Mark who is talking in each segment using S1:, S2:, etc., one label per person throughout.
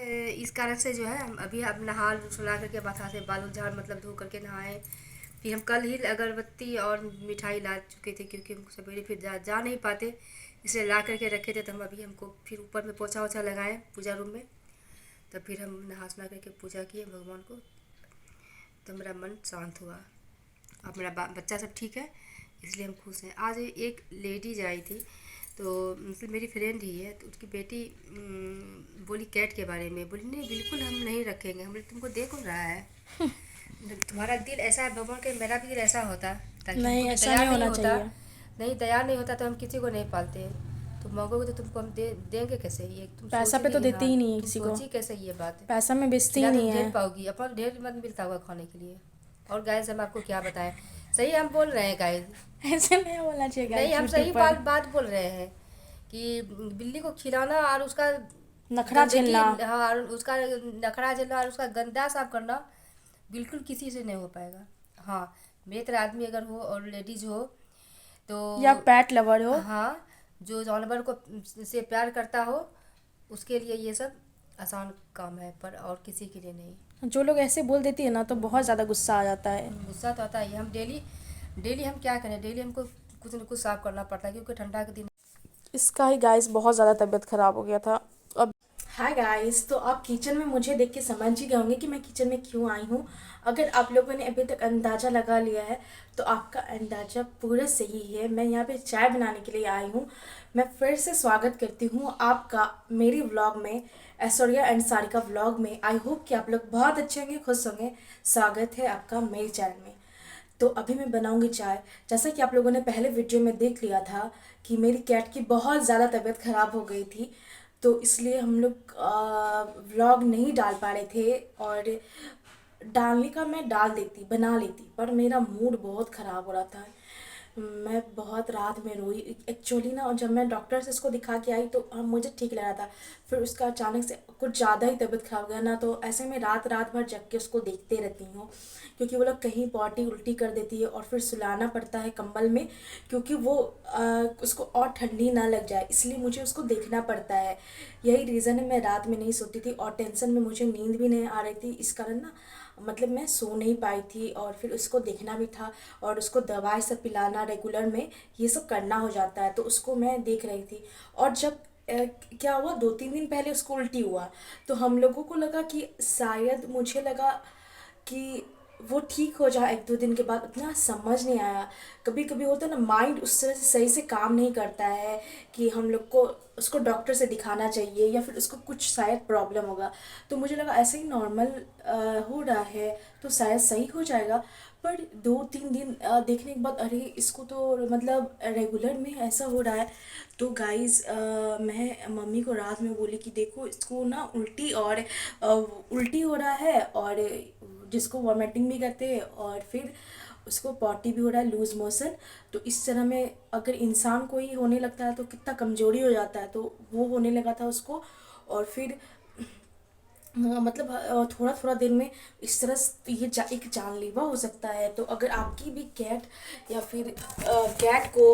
S1: इस कारण से जो है हम अभी अब नहा सुना करके बता से बाल झाड़ मतलब धो करके नहाए। फिर हम कल ही अगरबत्ती और मिठाई ला चुके थे क्योंकि हम सवेरे फिर जा नहीं पाते, इसलिए ला करके रखे थे। तो हम अभी हमको फिर ऊपर में पोछा वोछा लगाए पूजा रूम में। तब फिर हम नहा सुना करके पूजा किए भगवान को, तो मेरा मन शांत हुआ। अब मेरा बच्चा सब ठीक है, इसलिए हम खुश हैं। आज एक लेडीज आई थी, तो मतलब मेरी फ्रेंड ही है, तो उसकी बेटी बोली कैट के बारे में। बोली नहीं बिल्कुल हम नहीं रखेंगे। हमने तुमको देख कौन रहा है, तुम्हारा दिल ऐसा है भगवान के, मेरा भी दिल ऐसा होता ताकि
S2: नहीं,
S1: हमको भी
S2: ऐसा नहीं
S1: तैयार नहीं
S2: होना
S1: होता।
S2: चाहिए।
S1: नहीं तैयार नहीं होता तो हम किसी को नहीं पालते। तुम मांगोगे तो तुमको हम देंगे कैसे, ये तुम
S2: पैसा पे तो
S1: सोचेगी।
S2: देते
S1: हाँ
S2: ही नहीं है
S1: तुम
S2: किसी को।
S1: सोची कैसे ये बात।
S2: पैसा में बेचते ही
S1: खिला तो
S2: नहीं
S1: ढेर
S2: है।
S1: पाओगी, अपन ढेर मत मिलता होगा खाने के लिए। और गाइस हम आपको क्या बताएं, सही हम बोल रहे हैं गाइस।
S2: ऐसे नहीं बोलना चाहिए
S1: नहीं
S2: गाइस
S1: हम सही
S2: यूट्यूब
S1: बात
S2: पर।
S1: बात बोल रहे हैं कि बिल्ली को खिलाना और उसका
S2: नखरा
S1: गंदगी,
S2: झेलना।
S1: हाँ और उसका नखरा झेलना और उसका गंदा साफ करना बिल्कुल किसी से नहीं हो पाएगा। हाँ मेरे तरह आदमी अगर हो और लेडीज हो तो,
S2: या पेट लवर हो।
S1: हाँ जो जानवर को से प्यार करता हो उसके लिए ये सब आसान काम है, पर और किसी के लिए नहीं।
S2: जो लोग ऐसे बोल देती है ना तो बहुत ज़्यादा गुस्सा आ जाता है।
S1: गुस्सा तो आता ही। हम डेली डेली हम क्या करें, डेली हमको कुछ न कुछ साफ करना पड़ता है क्योंकि ठंडा के दिन।
S2: इसका ही गाइस बहुत ज़्यादा तबीयत ख़राब हो गया था अब। हाय गाइस, तो आप किचन में मुझे देख के समझ ही गए होंगे कि मैं किचन में क्यों आई हूँ। अगर आप लोगों ने अभी तक अंदाज़ा लगा लिया है तो आपका अंदाज़ा पूरा सही है। मैं यहाँ पे चाय बनाने के लिए आई हूँ। मैं फिर से स्वागत करती हूँ आपका मेरी व्लॉग में, ऐश्वर्या एंड सारिका व्लॉग में। आई होप कि आप लोग बहुत अच्छे होंगे, खुश होंगे। स्वागत है आपका मेरे चैनल में। तो अभी मैं बनाऊंगी चाय। जैसा कि आप लोगों ने पहले वीडियो में देख लिया था कि मेरी कैट की बहुत ज़्यादा तबीयत ख़राब हो गई थी, तो इसलिए हम लोग व्लॉग नहीं डाल पा रहे थे। और डालने का मैं डाल देती, बना लेती, पर मेरा मूड बहुत ख़राब हो रहा था। मैं बहुत रात में रोई एक्चुअली ना। और जब मैं डॉक्टर से इसको दिखा के आई तो मुझे ठीक लग रहा था, फिर उसका अचानक से कुछ ज़्यादा ही तबीयत खराब हो गया ना, तो ऐसे में रात रात भर जग के उसको देखते रहती हूँ। क्योंकि वो लोग कहीं पॉटी उल्टी कर देती है और फिर सुलाना पड़ता है कंबल में, क्योंकि वो उसको और ठंडी ना लग जाए, इसलिए मुझे उसको देखना पड़ता है। यही रीज़न है मैं रात में नहीं सोती थी, और टेंशन में मुझे नींद भी नहीं आ रही थी, इस कारण ना मतलब मैं सो नहीं पाई थी। और फिर उसको देखना भी था और उसको दवाई सब पिलाना रेगुलर में, ये सब करना हो जाता है, तो उसको मैं देख रही थी। और जब क्या हुआ, 2-3 दिन पहले उसको उल्टी हुआ, तो हम लोगों को लगा कि शायद, मुझे लगा कि वो ठीक हो जाए 1-2 दिन के बाद। उतना समझ नहीं आया। कभी कभी होता है ना, माइंड उस तरह से सही से काम नहीं करता है कि हम लोग को उसको डॉक्टर से दिखाना चाहिए या फिर उसको कुछ शायद प्रॉब्लम होगा। तो मुझे लगा ऐसे ही नॉर्मल हो रहा है तो शायद सही हो जाएगा। पर 2-3 दिन देखने के बाद अरे इसको तो मतलब रेगुलर में ऐसा हो रहा है। तो गाइस मैं मम्मी को रात में बोली कि देखो इसको ना उल्टी और उल्टी हो रहा है, और जिसको वॉमिटिंग भी करते हैं, और फिर उसको पॉटी भी हो रहा है, लूज़ मोशन। तो इस तरह में अगर इंसान को ही होने लगता है तो कितना कमज़ोरी हो जाता है, तो वो होने लगा था उसको। और फिर हाँ, मतलब थोड़ा थोड़ा देर में इस तरह ये एक जानलेवा हो सकता है। तो अगर आपकी भी कैट या फिर कैट को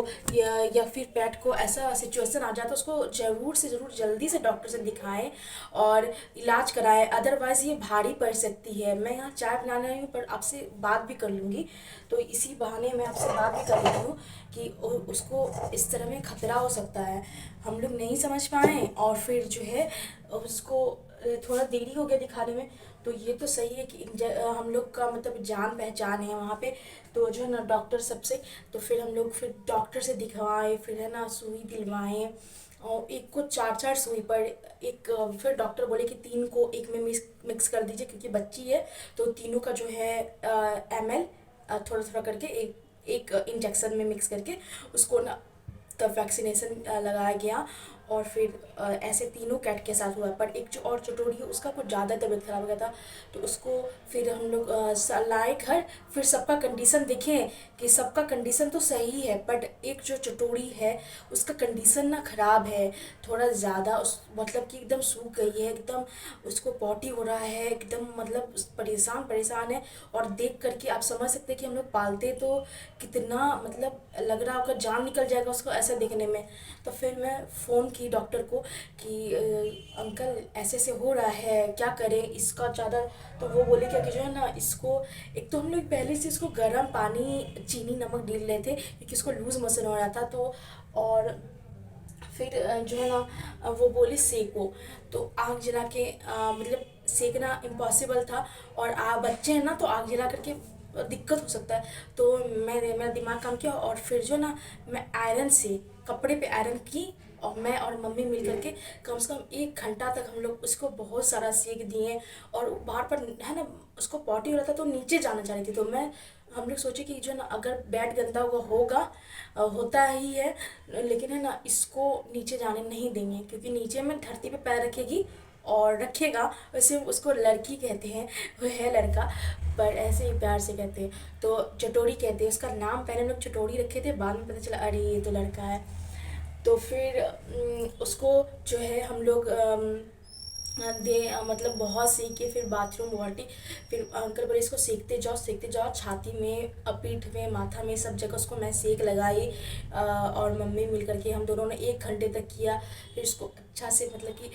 S2: या फिर पेट को ऐसा सिचुएशन आ जाए तो उसको ज़रूर से ज़रूर जल्दी से डॉक्टर से दिखाएं और इलाज कराएं, अदरवाइज़ ये भारी पड़ सकती है। मैं यहाँ चाय बनाने आई हूँ, पर आपसे बात भी कर लूँगी, तो इसी बहाने मैं आपसे बात भी कर रही हूँ कि उसको इस तरह में खतरा हो सकता है। हम लोग नहीं समझ पाए और फिर जो है उसको थोड़ा देरी हो गया दिखाने में। तो ये तो सही है कि हम लोग का मतलब जान पहचान है वहाँ पे, तो जो है ना डॉक्टर सबसे, तो फिर हम लोग फिर डॉक्टर से दिखवाए, फिर है ना सुई दिलवाए। और एक को 4-4 सुई पर एक, फिर डॉक्टर बोले कि 3 को एक में मिक्स कर दीजिए क्योंकि बच्ची है, तो तीनों का जो है ml थोड़ा थोड़ा करके एक एक इंजेक्शन में मिक्स करके उसको ना तब वैक्सीनेशन लगाया गया। और फिर ऐसे तीनों कैट के साथ हुआ। पर एक जो और चटोरी है उसका कुछ ज़्यादा तबीयत ख़राब हो गया था, तो उसको फिर हम लोग लाए घर। फिर सबका कंडीशन देखें कि सबका कंडीशन तो सही है, बट एक जो चटोरी है उसका कंडीशन ना ख़राब है थोड़ा ज़्यादा। उस मतलब कि एकदम सूख गई है, एकदम उसको पॉटी हो रहा है, एकदम मतलब परेशान परेशान है। और देख करके आप समझ सकते हैं कि हम लोग पालते तो कितना मतलब लग रहा होगा जान निकल जाएगा उसको ऐसा देखने में। तो फिर मैं फ़ोन थी डॉक्टर को कि अंकल ऐसे ऐसे हो रहा है, क्या करें इसका ज़्यादा। तो वो बोले क्या कि जो है ना इसको, एक तो हम लोग पहले से इसको गर्म पानी चीनी नमक डाल रहे थे क्योंकि इसको लूज़ मोशन हो रहा था। तो और फिर जो है ना वो बोली सेको। तो आग जला के मतलब सेकना इम्पॉसिबल था, और बच्चे हैं ना तो आग जला करके दिक्कत हो सकता है। तो मेरा दिमाग काम किया, और फिर जो ना मैं आयरन से कपड़े पे आयरन की, और मैं और मम्मी मिल करके कम से कम 1 घंटा तक हम लोग उसको बहुत सारा सेक दिए। और बाहर पर है ना उसको पॉटी हो रहा था तो नीचे जाना चाह रही थी। तो हम लोग सोचे कि जो ना अगर बेड गंदा हुआ होगा, होता ही है, लेकिन है ना इसको नीचे जाने नहीं देंगे, क्योंकि नीचे में धरती पे पैर रखेगी और रखेगा। वैसे उसको लड़की कहते हैं, वो है लड़का पर ऐसे ही प्यार से कहते हैं। तो चटोरी कहते हैं उसका नाम, पहले हम लोग चटोरी रखे थे, बाद में पता चला अरे ये तो लड़का है। तो फिर उसको जो है हम लोग मतलब बहुत सेके, फिर बाथरूम वाटी। फिर अंकल बोले इसको सेकते जाओ, छाती में, पीठ में, माथा में, सब जगह उसको मैं सेक लगाई। और मम्मी मिल करके हम दोनों ने 1 घंटे तक किया। फिर इसको अच्छा से मतलब कि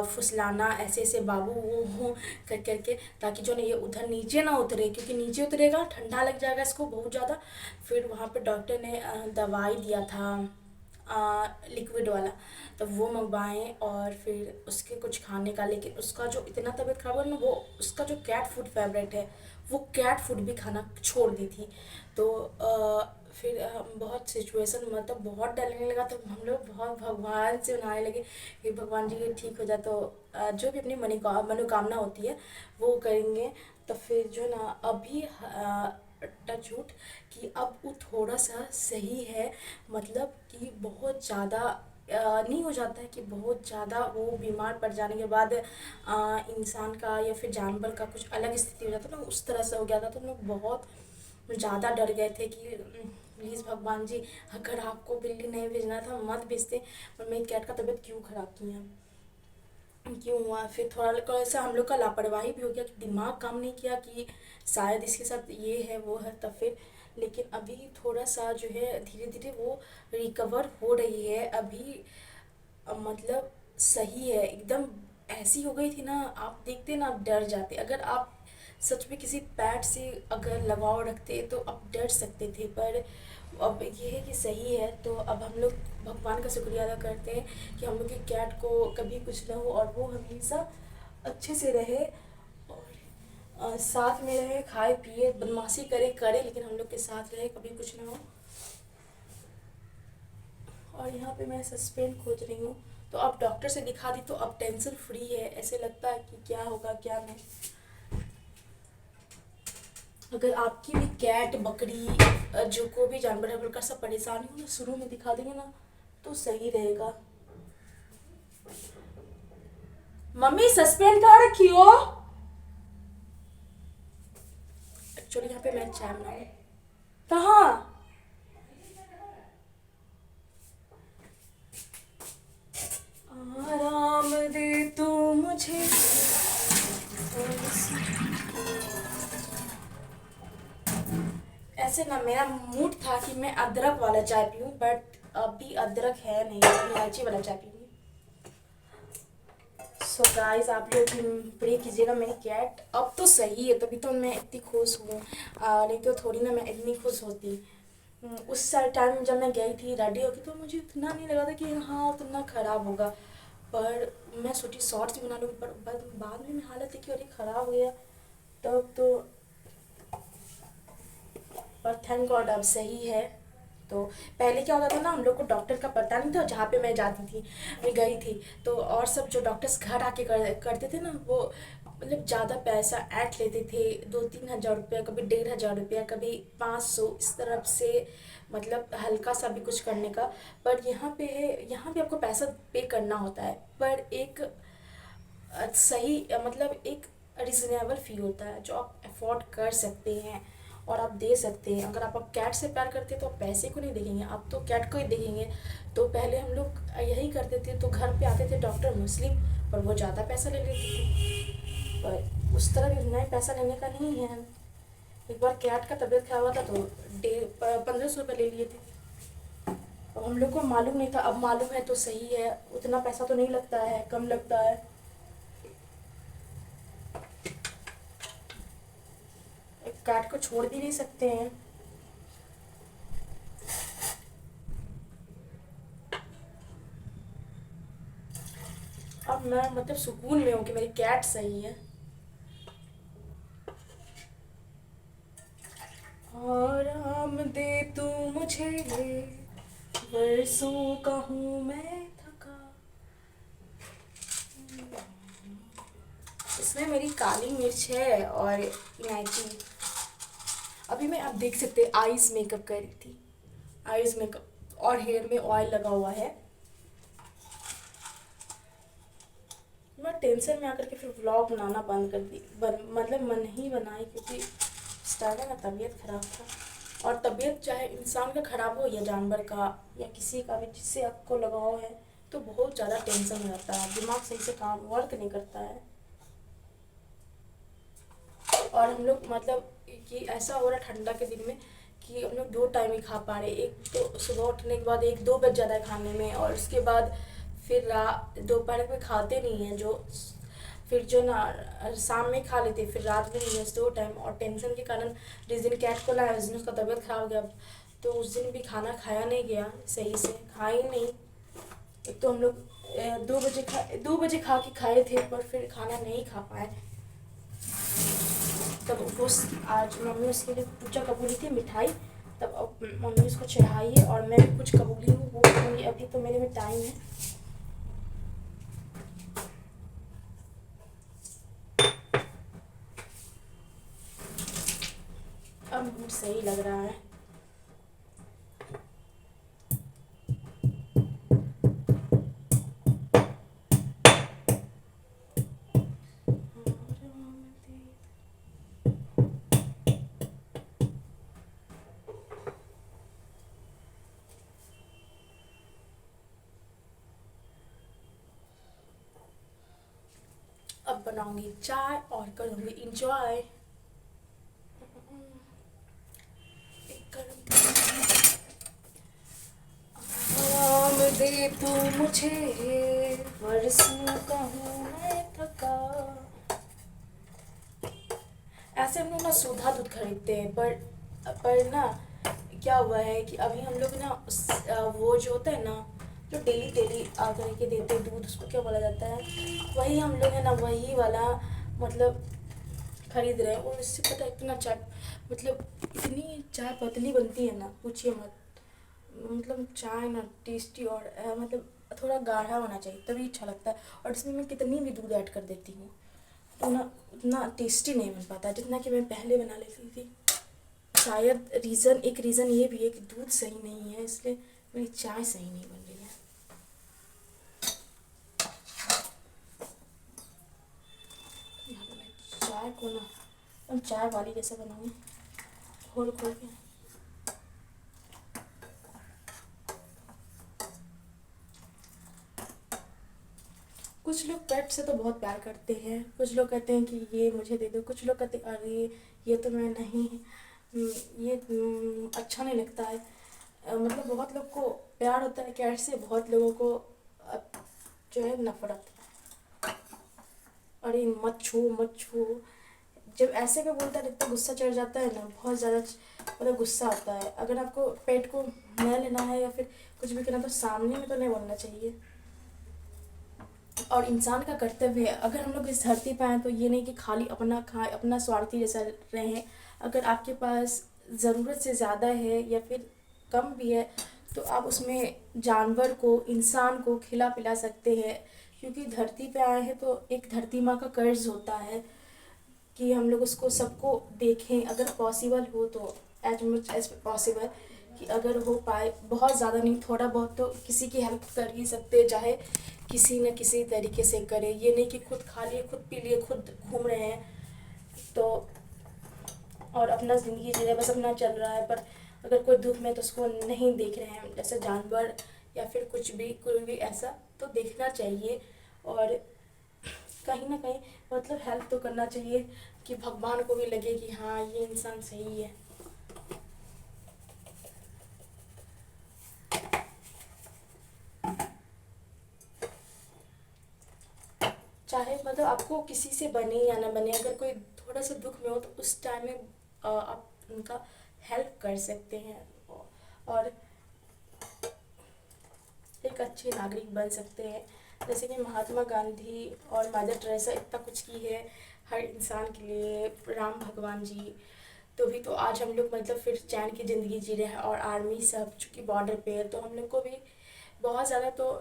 S2: फुसलाना, ऐसे ऐसे बाबू वो हो कर करके, ताकि जो ना ये उधर नीचे ना उतरे, क्योंकि नीचे उतरेगा ठंडा लग जाएगा इसको बहुत ज़्यादा। फिर वहाँ पे डॉक्टर ने दवाई दिया था लिक्विड वाला, तो वो मंगवाएँ। और फिर उसके कुछ खाने का, लेकिन उसका जो इतना तबीयत खराब हुआ ना, वो उसका जो कैट फूड फेवरेट है वो कैट फूड भी खाना छोड़ दी थी। तो फिर हम बहुत सिचुएशन मतलब बहुत डर लगने लगा। तो हम लोग बहुत भगवान से मनाने लगे कि भगवान जी ये ठीक हो जाए, तो जो भी अपनी मनोकामना होती है वो करेंगे। तो फिर जो ना अभी टचवुड कि अब वो थोड़ा सा सही है, मतलब कि बहुत ज़्यादा नहीं हो जाता है कि बहुत ज़्यादा वो बीमार पड़ जाने के बाद इंसान का या फिर जानवर का कुछ अलग स्थिति हो जाता है ना, उस तरह से हो गया था। तो हम लोग बहुत ज़्यादा डर गए थे कि प्लीज़ भगवान जी अगर आपको बिल्ली नहीं भेजना था मत भेजते, पर मेरी कैट का तबीयत क्यों ख़राब किया, क्यों हुआ। फिर थोड़ा सा हम लोग का लापरवाही भी हो गया कि दिमाग काम नहीं किया कि शायद इसके साथ ये है वो है। तब फिर लेकिन अभी थोड़ा सा जो है धीरे धीरे वो रिकवर हो रही है अभी, मतलब सही है एकदम। ऐसी हो गई थी ना, आप देखते ना आप डर जाते, अगर आप सच में किसी पेट से अगर लगाव रखते तो आप डर सकते थे। पर अब ये है कि सही है। तो अब हम लोग भगवान का शुक्रिया अदा करते हैं कि हम लोग के कैट को कभी कुछ ना हो, और वो हमेशा अच्छे से रहे, और साथ में रहे, खाए पिए, बदमाशी करे लेकिन हम लोग के साथ रहे, कभी कुछ ना हो। और यहाँ पे मैं सस्पेंड खोज रही हूँ। तो अब डॉक्टर से दिखा दी तो अब टेंशन फ्री है, ऐसे लगता है कि क्या होगा क्या नहीं। अगर आपकी भी कैट बकरी जो को भी जानवर है हल्का सा परेशानी हो ना, शुरू में दिखा देंगे ना तो सही रहेगा। मम्मी सस्पेंड कहाँ रखी हो? एक्चुअली यहाँ पे मैं चाय बनाऊँ। कहाँ? आराम दे तू मुझे। ऐसे ना मेरा मूड था कि मैं अदरक वाला चाय पीऊँ, बट अभी अदरक है नहीं, इलायची वाला चाय पीऊँगी। सो गाइस आप लोग प्रे कीजिएगा मेरी कैट अब तो सही है, तभी तो मैं इतनी खुश हूँ, नहीं तो थोड़ी ना मैं इतनी खुश होती। उस टाइम जब मैं गई थी रेडी होकर तो मुझे इतना नहीं लगा था कि हाँ उतना ख़राब होगा, पर मैं सोची शॉर्ट्स भी बना लूँगी, पर बाद में मेरी हालत देखी अरे ख़राब हो गया तब तो। पर थैंक गॉड अब सही है। तो पहले क्या होता था ना, हम लोग को डॉक्टर का पता नहीं था, जहाँ पे मैं जाती थी, मैं गई थी तो, और सब जो डॉक्टर्स घर आके करते थे ना वो मतलब ज़्यादा पैसा ऐंठ लेते थे, 2-3 हज़ार रुपया, कभी 1,500 रुपया, कभी 500, इस तरफ से मतलब हल्का सा भी कुछ करने का। पर यहाँ पे है, यहाँ पे आपको पैसा पे करना होता है, पर एक सही मतलब एक रिजनेबल फ़ी होता है जो आप अफोर्ड कर सकते हैं और आप दे सकते हैं। अगर आप कैट से प्यार करते हैं तो आप पैसे को नहीं देखेंगे, आप तो कैट को ही देखेंगे। तो पहले हम लोग यही करते थे, तो घर पे आते थे डॉक्टर मुस्लिम, पर वो ज़्यादा पैसा ले लेते थे, पर उस तरह भी नहीं पैसा लेने का नहीं है। एक बार कैट का तबीयत खराब हुआ था तो 1,500 रुपये ले लिए थे। अब हम लोग को मालूम नहीं था, अब मालूम है तो सही है, उतना पैसा तो नहीं लगता है, कम लगता है। एक कैट को छोड़ भी नहीं सकते हैं। अब मैं मतलब सुकून में हूँ कि मेरी कैट सही है। आराम दे तू मुझे, बरसों का हूँ मैं थका। इसमें मेरी काली मिर्च है और इलायची। अभी मैं, आप देख सकते हैं, आईज मेकअप कर रही थी, आईज मेकअप, और हेयर में ऑयल लगा हुआ है। मैं टेंशन में आकर के फिर व्लॉग बनाना बंद कर दी, मतलब मन ही बनाई, क्योंकि स्टार्टिंग में तबीयत खराब था। और तबीयत चाहे इंसान का खराब हो या जानवर का या किसी का भी जिससे आपको लगाव है, तो बहुत ज़्यादा टेंशन हो जाता है, दिमाग सही से काम वर्क नहीं करता है। और हम लोग मतलब कि ऐसा हो रहा ठंडा के दिन में कि हम लोग 2 टाइम ही खा पा रहे, एक तो सुबह उठने के बाद 1-2 बज जाता है खाने में, और उसके बाद फिर दोपहर में खाते नहीं हैं, जो फिर जो ना शाम में खा लेते, फिर रात में नहीं है, 2 टाइम। और टेंशन के कारण जिस दिन कैट को लाया उस दिन उसका तबीयत खराब हो गया, तो उस दिन भी खाना खाया नहीं गया सही से, खाए ही नहीं। एक तो हम लोग 2 बजे खा के खाए थे, पर फिर खाना नहीं खा पाए। तब वो आज मम्मी उसके लिए पूजा कबूली थी मिठाई, तब अब मम्मी उसको चढ़ाई है, और मैं भी कुछ कबूली हूँ, वो करूँगी। अभी तो मेरे में टाइम है। अब मूड सही लग रहा है। अब बनाऊंगी चाय और करूँगी इंजॉय। आराम दे तू मुझे, बरसों का हूँ मैं थका। ऐसे हम लोग ना सुधा दूध खरीदते हैं, पर ना क्या हुआ है कि अभी हम लोग ना वो जो होता है ना, जो डेली डेली आकर के देते हैं दूध, उसको क्या बोला जाता है, वही हम लोग है ना, वही वाला मतलब खरीद रहे हैं। और इससे पता है इतना चाय, मतलब इतनी चाय पतली बनती है ना, पूछिए मत। मतलब चाय ना टेस्टी, और मतलब थोड़ा गाढ़ा होना चाहिए तभी अच्छा लगता है। और इसमें मैं कितनी भी दूध ऐड कर देती हूँ तो ना उतना टेस्टी नहीं बन पाता जितना कि मैं पहले बना लेती थी। शायद एक रीज़न ये भी है कि दूध सही नहीं है, इसलिए मेरी चाय सही नहीं बन रही है। यहाँ पे मैं चाय को ना एकदम चाय वाली जैसे बनाऊँगी, खोल खोल के। कुछ लोग पेट से तो बहुत प्यार करते हैं, कुछ लोग कहते हैं कि ये मुझे दे दो, कुछ लोग कहते हैं अरे ये तो मैं नहीं, ये अच्छा नहीं लगता है। मतलब बहुत लोग को प्यार होता है कैट से, बहुत लोगों को जो है नफरत। अरे मत छू मत छू, जब ऐसे में बोलता है इतना गुस्सा चढ़ जाता है ना, बहुत ज़्यादा मतलब गुस्सा आता है। अगर आपको पेट को न लेना है या फिर कुछ भी करना, तो सामने में तो नहीं बोलना चाहिए। और इंसान का कर्तव्य है, अगर हम लोग इस धरती पर आए तो ये नहीं कि खाली अपना खाए, अपना स्वार्थी जैसा रहें। अगर आपके पास ज़रूरत से ज़्यादा है या फिर कम भी है, तो आप उसमें जानवर को, इंसान को खिला पिला सकते हैं। क्योंकि धरती पे आए हैं तो एक धरती माँ का कर्ज होता है कि हम लोग उसको सबको देखें, अगर पॉसिबल हो तो एज मच एज पॉसिबल, कि अगर हो पाए, बहुत ज़्यादा नहीं, थोड़ा बहुत तो किसी की हेल्प कर ही सकते हैं, चाहे किसी न किसी तरीके से करें। ये नहीं कि खुद खा लिए, खुद पी लिए, खुद घूम रहे हैं तो, और अपना ज़िंदगी जी रहे, बस अपना चल रहा है, पर अगर कोई दुख में तो उसको नहीं देख रहे हैं, जैसे जानवर या फिर कुछ भी, कोई भी ऐसा तो देखना चाहिए। और कहीं ना कहीं मतलब हेल्प तो करना चाहिए कि भगवान को भी लगे कि हाँ ये इंसान सही है। चाहे मतलब आपको किसी से बने या ना बने, अगर कोई थोड़ा सा दुख में हो तो उस टाइम में आप उनका हेल्प कर सकते हैं और एक अच्छे नागरिक बन सकते हैं। जैसे कि महात्मा गांधी और मदर टेरेसा इतना कुछ की है हर इंसान के लिए, राम भगवान जी, तो भी तो आज हम लोग मतलब फिर चैन की ज़िंदगी जी रहे हैं। और आर्मी सब चूँकि बॉर्डर पे है तो हम लोग को भी बहुत ज़्यादा तो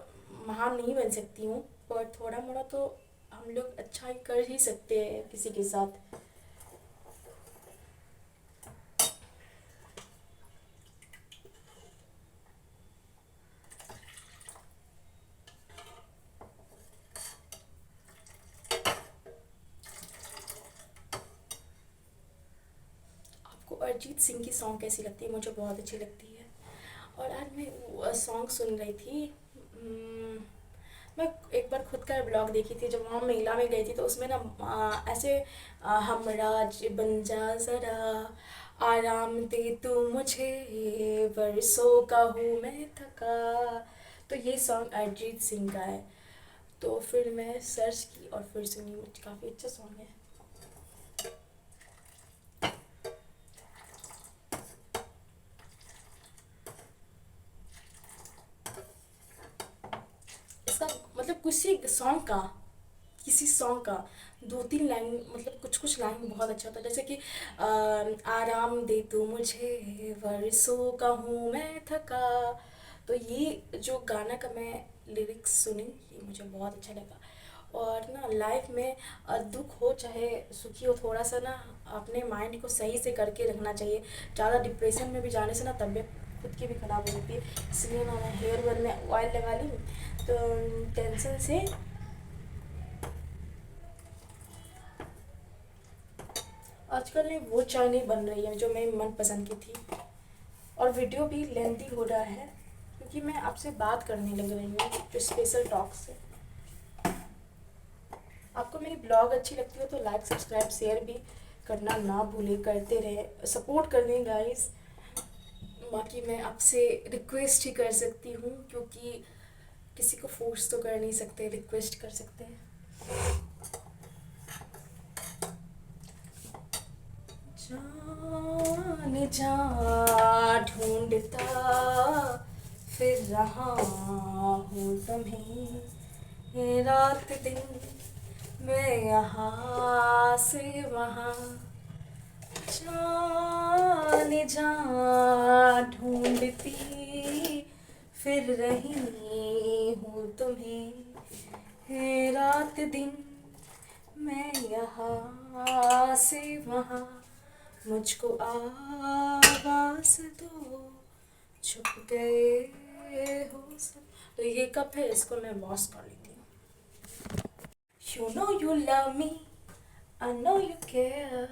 S2: महान नहीं बन सकती हूँ, पर थोड़ा मोड़ा तो हम लोग अच्छा ही कर ही सकते हैं किसी के साथ। आपको अरिजीत सिंह की सॉन्ग कैसी लगती है? मुझे बहुत अच्छी लगती है। और आज मैं सॉन्ग सुन रही थी, मैं एक बार खुद का ब्लॉग देखी थी जब वहाँ मेला में गई थी, तो उसमें ना ऐसे हमराज बन जा ज़रा, आराम दे तू मुझे, बरसों का हूँ मैं थका, तो ये सॉन्ग अरिजीत सिंह का है। तो फिर मैं सर्च की और फिर सुनी, मुझे काफ़ी अच्छा सॉन्ग है। इसका मतलब किसी सॉन्ग का दो तीन लाइन, मतलब कुछ कुछ लाइन बहुत अच्छा होता है, जैसे कि आराम दे तू मुझे, वर्षों का हूँ मैं थका। तो ये जो गाना का मैं लिरिक्स सुनी, ये मुझे बहुत अच्छा लगा। और ना लाइफ में दुख हो चाहे सुखी हो, थोड़ा सा ना अपने माइंड को सही से करके रखना चाहिए। ज़्यादा डिप्रेशन में भी जाने से ना तबीयत खुद की भी ख़राब हो जाती है। इसलिए ना मैं हेयर वेल में ऑयल लगा ली, तो टेंशन से आजकल ने वो चाय नहीं बन रही है जो मेरी मन पसंद की थी। और वीडियो भी लेंथी हो रहा है क्योंकि मैं आपसे बात करने लग रही हूँ जो स्पेशल टॉक से। आपको मेरी ब्लॉग अच्छी लगती हो तो लाइक सब्सक्राइब शेयर भी करना ना भूले, करते रहे, सपोर्ट कर दें गाइस। बाकी मैं आपसे रिक्वेस्ट ही कर सकती हूँ, क्योंकि किसी को फोर्स तो कर नहीं सकते, रिक्वेस्ट कर सकते हैं। जाने जा ढूंढता फिर रहा हूँ तुम्हें, रात दिन मैं यहाँ से वहाँ, जाने जा ढूंढती फिर रही हूँ तुम्हें, रात दिन मैं यहाँ से वहाँ, मुझको आवाज़ दो, छुप गए हो सब। तो ये कप है, इसको मैं वॉश कर लेती हूँ। You know you love me, I know you care।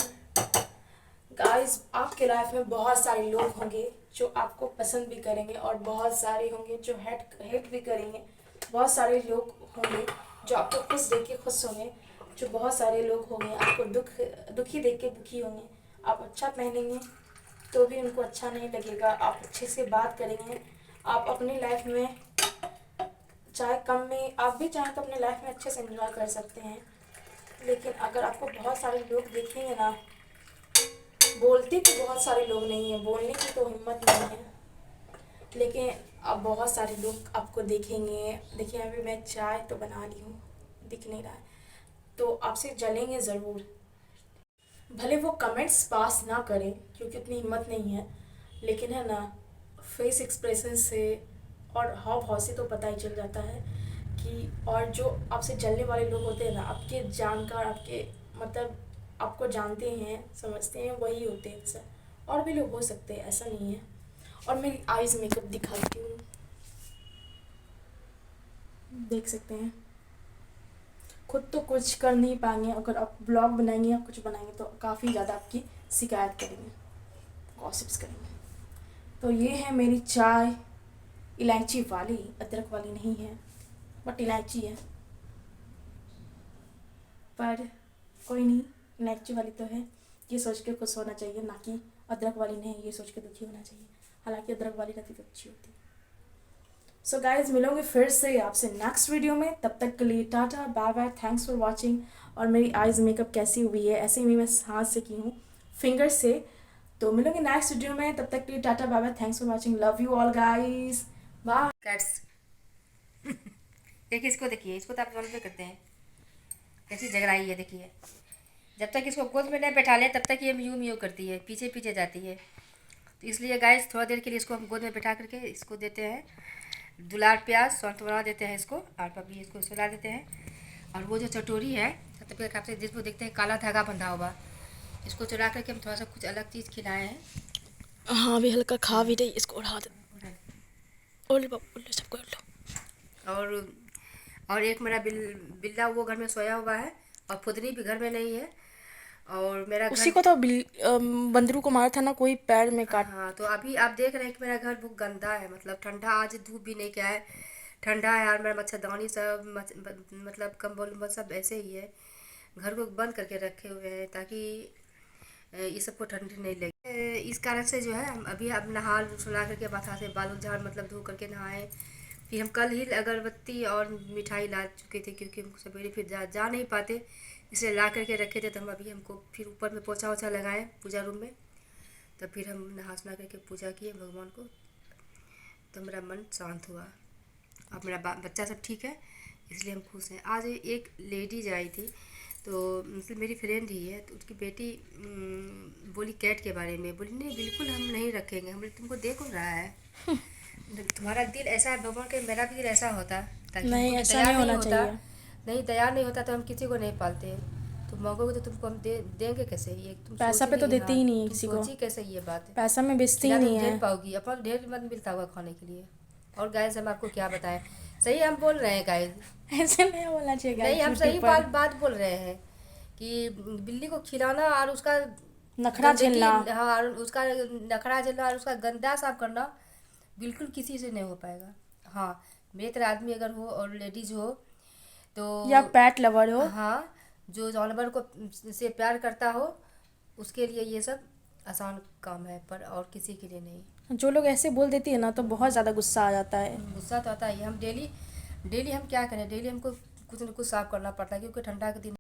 S2: Guys, आपके लाइफ में बहुत सारे लोग होंगे जो आपको पसंद भी करेंगे और बहुत सारे होंगे जो हेट भी करेंगे। बहुत सारे लोग होंगे जो आपको खुश देख के खुश होंगे, जो बहुत सारे लोग होंगे आपको दुखी देख के दुखी होंगे। आप अच्छा पहनेंगे तो भी उनको अच्छा नहीं लगेगा, आप अच्छे से बात करेंगे, आप अपनी लाइफ में चाहे कम में आप भी चाहें तो अपने लाइफ में अच्छे से एंजॉय कर सकते हैं। लेकिन अगर आपको बहुत सारे लोग देखेंगे ना, बोलते तो बहुत सारे लोग नहीं हैं, बोलने की तो हिम्मत नहीं है, लेकिन अब बहुत सारे लोग आपको देखेंगे। देखिए अभी मैं चाय तो बना ली हूँ, दिख नहीं रहा है, तो आपसे जलेंगे ज़रूर। भले वो कमेंट्स पास ना करें क्योंकि उतनी हिम्मत नहीं है, लेकिन है ना, फेस एक्सप्रेशन से और हाव भाव से तो पता ही चल जाता है कि, और जो आपसे जलने वाले लोग होते हैं ना, आपके जानकार, आपके मतलब आपको जानते हैं समझते हैं, वही होते हैं सर। और भी लोग हो सकते हैं, ऐसा नहीं है। और मेरी आइज़ मेकअप दिखाती हूँ, देख सकते हैं। खुद तो कुछ कर नहीं पाएंगे, अगर आप ब्लॉग बनाएंगे या कुछ बनाएंगे तो काफ़ी ज़्यादा आपकी शिकायत करेंगे, गॉसिप्स करेंगे। तो ये है मेरी चाय, इलायची वाली, अदरक वाली नहीं है, बट इलायची है। पर कोई नहीं, इलायची वाली तो है, ये सोच के खुश होना चाहिए, ना कि अदरक वाली नहीं ये सोच के दुखी होना चाहिए। हालांकि अदरक वाली रहती तो अच्छी होती। सो गाइज मिलूंगी फिर से आपसे नेक्स्ट वीडियो में, तब तक के लिए टाटा bye bye, thanks for watching. और मेरी आइज़ मेकअप कैसी हुई है, ऐसे ही मैं हाथ से की हूँ, फिंगर से। तो मिलूंगी नेक्स्ट वीडियो में, तब तक के लिए टाटा bye bye, thanks for watching, love you all guys, bye.
S1: Cats देखिए इसको, देखिए इसको तो आप सॉल्व करते हैं, कैसी झगड़ाई है देखिए। जब तक इसको गोद में नहीं बैठा ले तब तक ये म्यू म्यू करती है, पीछे पीछे जाती है। तो इसलिए गाइस थोड़ा देर के लिए इसको हम गोद में बैठा करके इसको देते हैं दुलार प्याज सांत्वना देते हैं इसको, और पबली इसको सुला देते हैं। और वो जो चटोरी है तब तक आपसे जिसको देखते हैं काला धागा बंधा हुआ, इसको चुरा करके हम थोड़ा सा कुछ अलग चीज़ खिलाए हैं।
S2: हाँ भी हल्का खा भी रही, इसको उड़ा दे, उड़ लो सबको उड़ लो।
S1: और एक मेरा बिल्ला वो घर में सोया हुआ है, और फुदनी भी घर में नहीं है। और मेरा
S2: उसी
S1: घर,
S2: को तो बंदरू को मारा था ना कोई, पैर में काट।
S1: हाँ तो अभी आप देख रहे हैं कि मेरा घर बहुत गंदा है, मतलब ठंडा, आज धूप भी नहीं क्या है, ठंडा है। और मेरा मच्छरदानी सब मतलब कंबल उम्बल सब ऐसे ही है, घर को बंद करके रखे हुए हैं ताकि ये सबको ठंडी नहीं लगे। इस कारण से जो है हम अभी अब नहा सुला करके बाथा से बाल झाड़ मतलब धो करके नहाए। फिर हम कल ही अगरबत्ती और मिठाई ला चुके थे, क्योंकि हम सवेरे फिर जा नहीं पाते, इसलिए ला करके रखे थे। तो हम अभी हमको फिर ऊपर में पोछा वोछा लगाए पूजा रूम में, तब फिर हम नहा सुना करके पूजा किए भगवान को, तो मेरा मन शांत हुआ। अब मेरा बच्चा सब ठीक है, इसलिए हम खुश हैं। आज एक लेडीज आई थी, तो मतलब मेरी फ्रेंड ही है, तो उसकी बेटी बोली कैट के बारे में, बोली नहीं बिल्कुल हम नहीं रखेंगे। हम बोले तुमको देख कौन रहा है, तुम्हारा दिल ऐसा है भगवान के, मेरा भी दिल ऐसा होता ताकि
S2: नहीं,
S1: हमको
S2: ऐसा
S1: तैयार
S2: नहीं
S1: नहीं
S2: होना
S1: होता,
S2: चाहिए।
S1: नहीं तैयार नहीं होता तो हम किसी को नहीं पालते। तुम मांगोगे तो तुमको हम देंगे कैसे, ये तुम
S2: पैसा पे तो
S1: सोचोगी,
S2: देते
S1: हाँ
S2: ही नहीं है
S1: तुम
S2: किसी को,
S1: सोची कैसे ये बात है।
S2: पैसा में बेचते ही
S1: खिला तुम
S2: नहीं
S1: ढेर
S2: है।
S1: पाओगी, अपना ढेर मत मिलता होगा खाने के लिए। और गाइस हम आपको क्या बताएं, सही हम बोल रहे हैं गाइस,
S2: ऐसे नहीं बोलना चाहिए गाइस,
S1: नहीं हम
S2: यूट्यूब
S1: सही
S2: पर
S1: बात बोल रहे हैं कि बिल्ली को खिलाना और उसका
S2: नखरा
S1: गंदगी,
S2: झेलना।
S1: हाँ और उसका नखरा झेलना और उसका गंदा साफ करना बिल्कुल किसी से नहीं हो पाएगा। हाँ मेरे तरह आदमी अगर हो और लेडीज हो तो,
S2: या पेट लवर हो।
S1: हाँ जो जानवर को से प्यार करता हो उसके लिए ये सब आसान काम है, पर और किसी के लिए नहीं।
S2: जो लोग ऐसे बोल देती है ना तो बहुत ज़्यादा गुस्सा आ जाता है।
S1: गुस्सा तो आता ही, हम डेली डेली हम क्या करें, डेली हमको कुछ न कुछ साफ करना पड़ता है, क्योंकि ठंडा के दिन